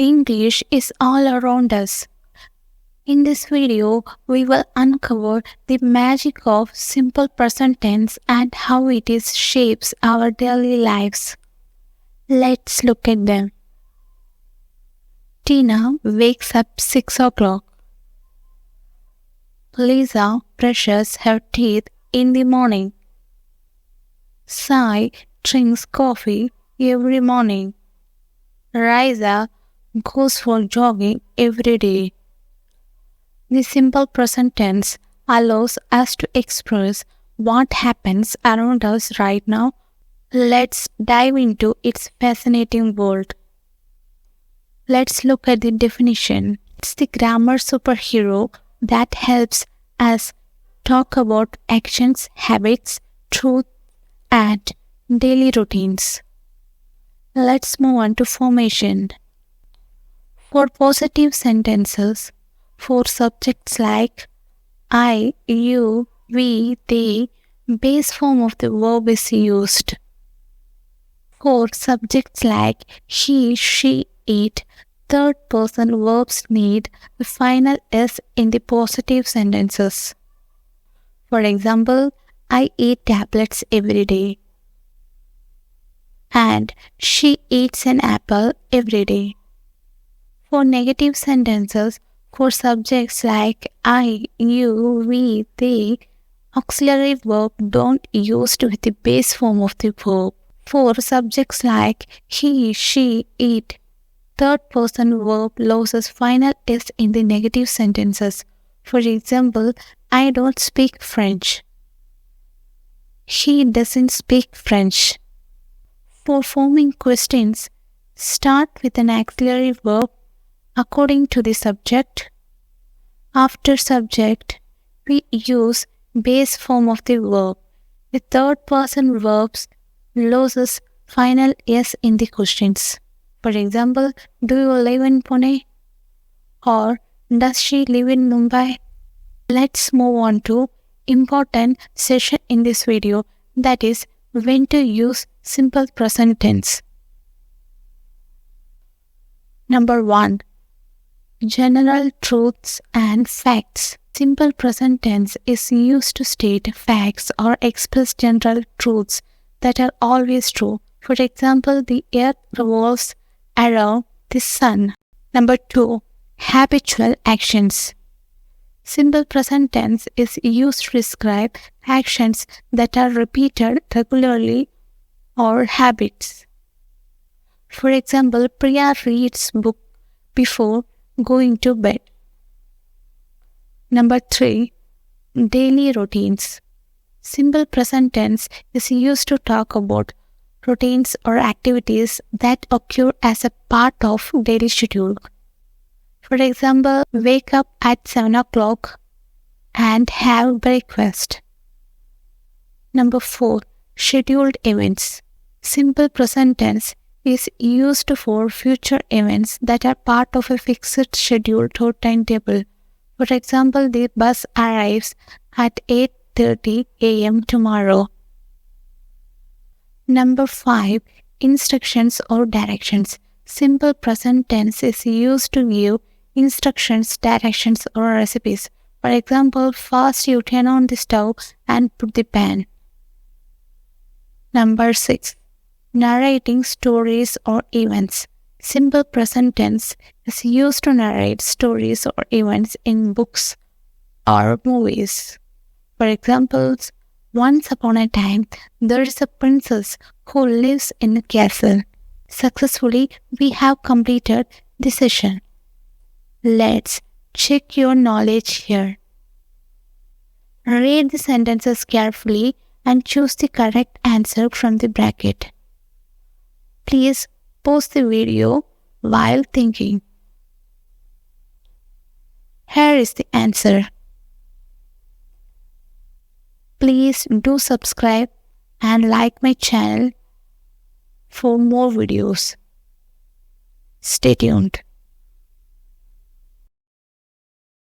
English is all around us. In this video, we will uncover the magic of simple present tense and how it shapes our daily lives. Let's look at them. Tina wakes up 6 o'clock. Lisa brushes her teeth in the morning. Sai drinks coffee every morning. Raisa goes for jogging every day. The simple present tense allows us to express what happens around us right now. Let's dive into its fascinating world. Let's look at the definition. It's the grammar superhero that helps us talk about actions, habits, truth, and daily routines. Let's move on to formation. For positive sentences, for subjects like I, you, we, they, base form of the verb is used. For subjects like he, she, it, third person verbs need the final S in the positive sentences. For example, I eat tablets every day. And she eats an apple every day. For negative sentences, for subjects like I, you, we, they, auxiliary verb don't used with the base form of the verb. For subjects like he, she, it, third person verb loses final S in the negative sentences. For example, I don't speak French. He doesn't speak French. For forming questions, start with an auxiliary verb according to the subject. After subject, we use base form of the verb. The third person verbs loses final S in the questions. For example, do you live in Pune? Or does she live in Mumbai? Let's move on to important session in this video, that is when to use simple present tense. Number 1. General truths and facts. Simple present tense is used to state facts or express general truths that are always true. For example, the earth revolves around the sun. Number 2. Habitual actions. Simple present tense is used to describe actions that are repeated regularly or habits. For example, Priya reads book before going to bed. Number 3. Daily routines. Simple present tense is used to talk about routines or activities that occur as a part of daily schedule. For example, wake up at 7 o'clock and have breakfast. Number 4. Scheduled events. Simple present tense is used for future events that are part of a fixed schedule or timetable. For example, the bus arrives at 8:30 a.m. tomorrow. Number 5. Instructions or directions. Simple present tense is used to give instructions, directions, or recipes. For example, first you turn on the stove and put the pan. Number 6. Narrating stories or events. Simple present tense is used to narrate stories or events in books or movies. For example, once upon a time, there is a princess who lives in a castle. Successfully, we have completed the session. Let's check your knowledge here. Read the sentences carefully and choose the correct answer from the bracket. Please pause the video while thinking. Here is the answer. Please do subscribe and like my channel for more videos. Stay tuned.